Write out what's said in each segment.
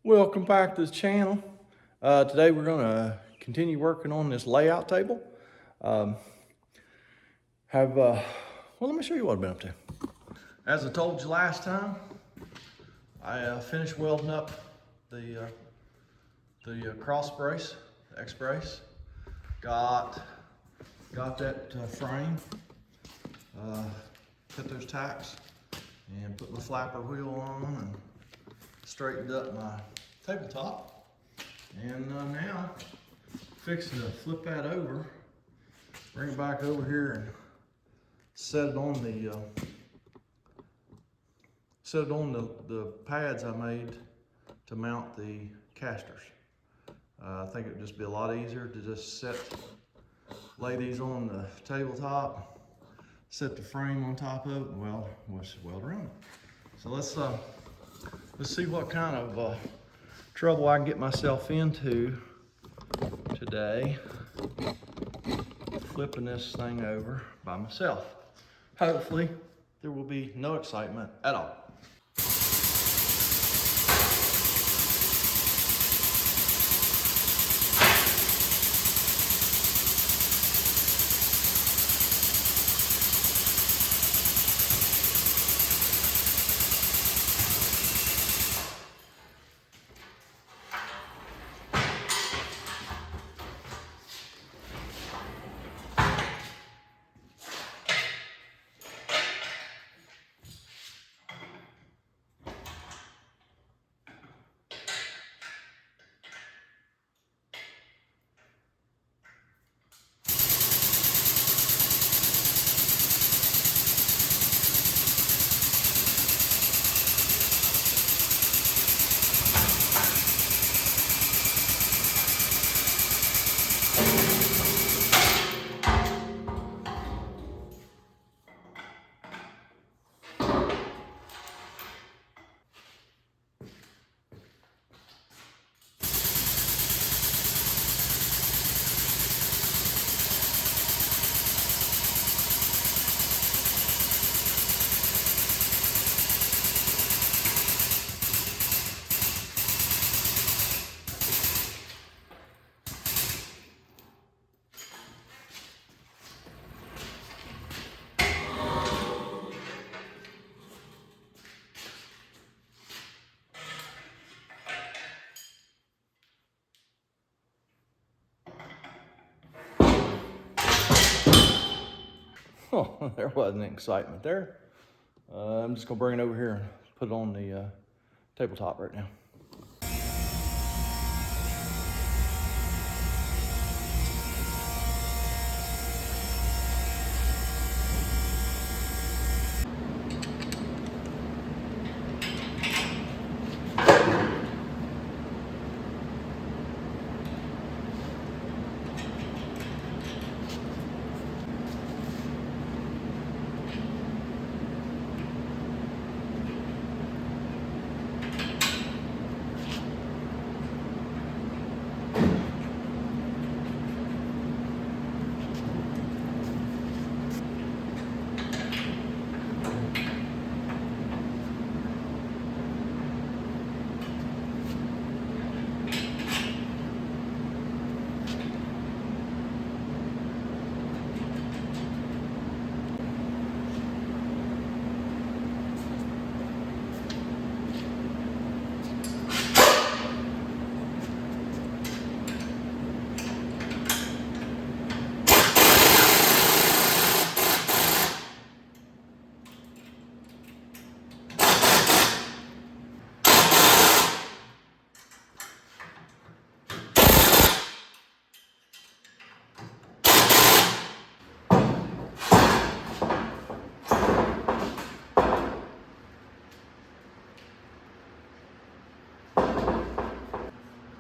Welcome back to the channel. Today we're going to continue working on this layout table. Well, let me show you what I've been up to. As I told you last time, I finished welding up the cross brace, the X brace. Got that frame, cut those tacks, and put my flapper wheel on and straightened up my tabletop. And now fixing to flip that over, bring it back over here and set it on the pads I made to mount the casters. I think it would just be a lot easier to just lay these on the tabletop, set the frame on top of it, and weld around it. So let's see what kind of trouble I can get myself into today, flipping this thing over by myself. Hopefully, there will be no excitement at all. Oh, there wasn't excitement there. I'm just gonna bring it over here and put it on the tabletop right now.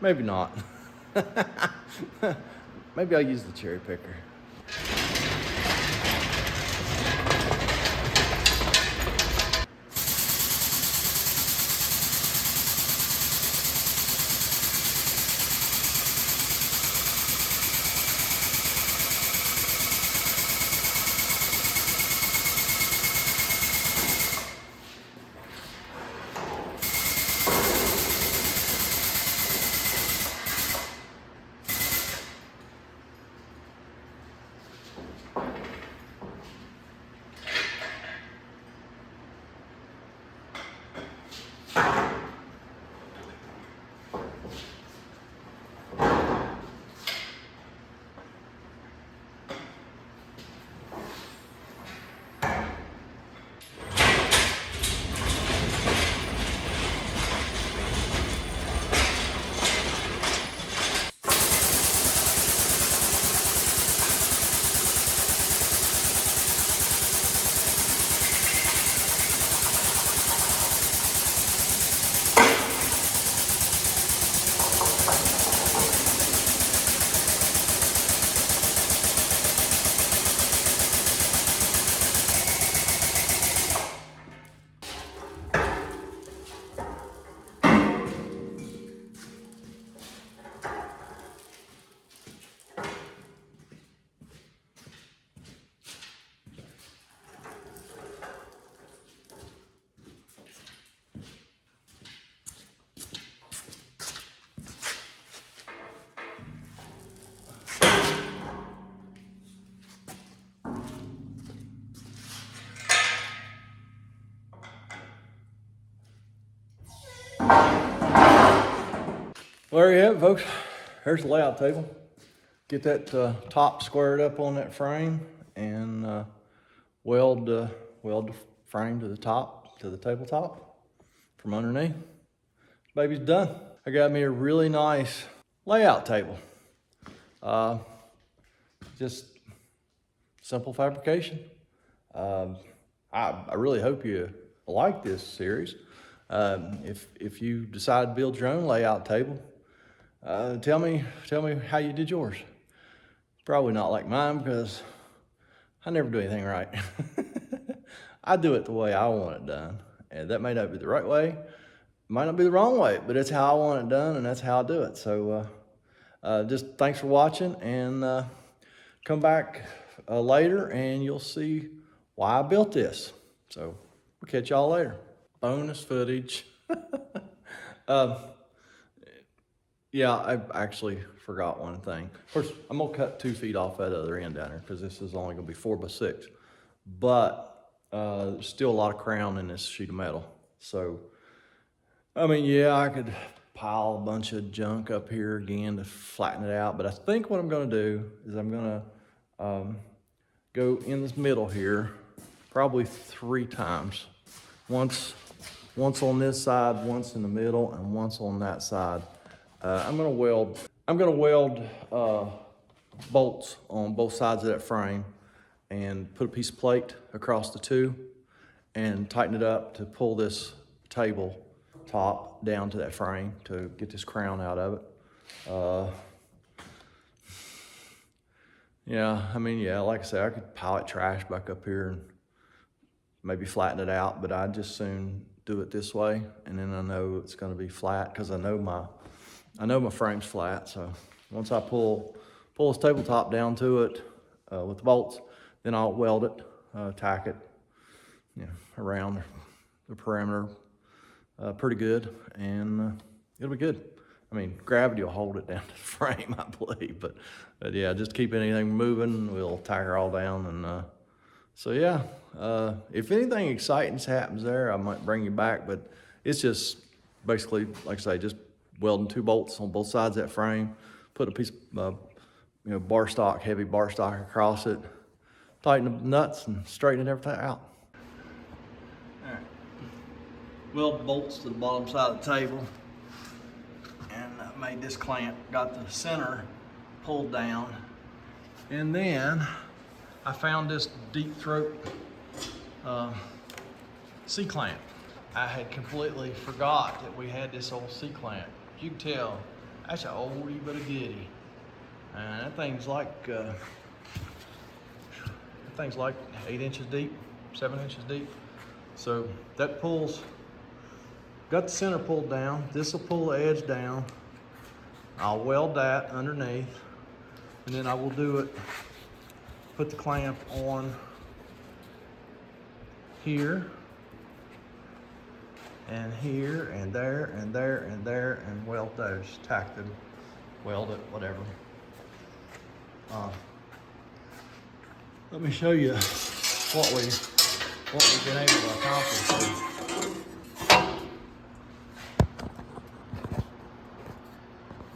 Maybe not. Maybe I'll use the cherry picker. Well, there you have it, folks. Here's the layout table. Get that top squared up on that frame and weld the frame to the top, to the tabletop from underneath. Baby's done. I got me a really nice layout table. Just simple fabrication. I really hope you like this series. If you decide to build your own layout table, tell me how you did yours. Probably not like mine because I never do anything right. I do it the way I want it done, and that may not be the right way, might not be the wrong way, but it's how I want it done, and that's how I do it. So just thanks for watching, and come back later and you'll see why I built this. So we'll catch y'all later. Bonus footage. Yeah, I actually forgot one thing. Of course, I'm gonna cut 2 feet off that other end down here because this is only gonna be 4 by 6. But there's still a lot of crown in this sheet of metal. So, I mean, yeah, I could pile a bunch of junk up here again to flatten it out. But I think what I'm gonna do is I'm gonna go in this middle here, probably 3 times. Once on this side, once in the middle, and once on that side. I'm gonna weld bolts on both sides of that frame and put a piece of plate across the two and tighten it up to pull this table top down to that frame to get this crown out of it. Yeah, I mean, yeah, like I said, I could pile it trash back up here and maybe flatten it out, but I'd just soon do it this way, and then I know it's gonna be flat because I know my frame's flat. So once I pull this tabletop down to it with the bolts, then I'll weld it, tack it, around the perimeter pretty good, and it'll be good. I mean, gravity will hold it down to the frame, I believe, but yeah, just keep anything moving, we'll tack her all down, and so yeah, if anything exciting happens there, I might bring you back, but it's just basically, like I say, just welding 2 bolts on both sides of that frame, put a piece of bar stock, heavy bar stock across it, tighten the nuts and straighten everything out. All right, weld bolts to the bottom side of the table, and I made this clamp, got the center pulled down, and then I found this deep throat C-clamp. I had completely forgot that we had this old C-clamp. You can tell that's an oldie but a goodie. And that thing's like 8 inches deep, 7 inches deep. So that pulls, got the center pulled down. This will pull the edge down. I'll weld that underneath, and then I will do it, put the clamp on here, and here, and there, and there, and there, and weld those, tack them, weld it, whatever. Let me show you what we've been able to accomplish.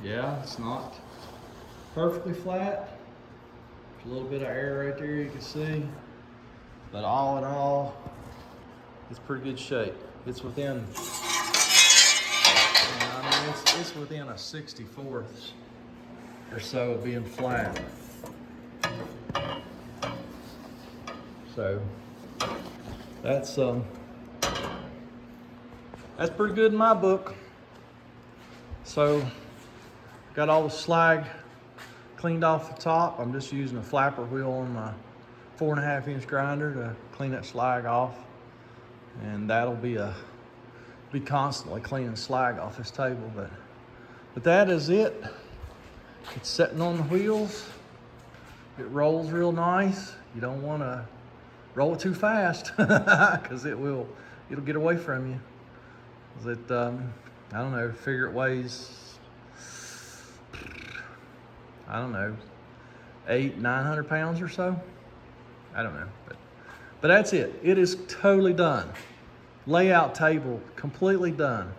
Yeah, it's not perfectly flat. There's a little bit of air right there you can see, but all in all, it's pretty good shape. It's within, it's within a 64th or so of being flat. So that's pretty good in my book. So got all the slag cleaned off the top. I'm just using a flapper wheel on my 4.5-inch grinder to clean that slag off. And that'll be constantly cleaning slag off this table, but that is it. It's sitting on the wheels. It rolls real nice. You don't want to roll it too fast because it'll get away from you. I don't know, figure it weighs, I don't know, 800-900 pounds or so. I don't know, but that's it. It is totally done. Layout table completely done.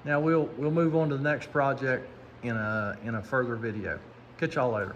Now we'll move on to the next project in a further video. Catch y'all later.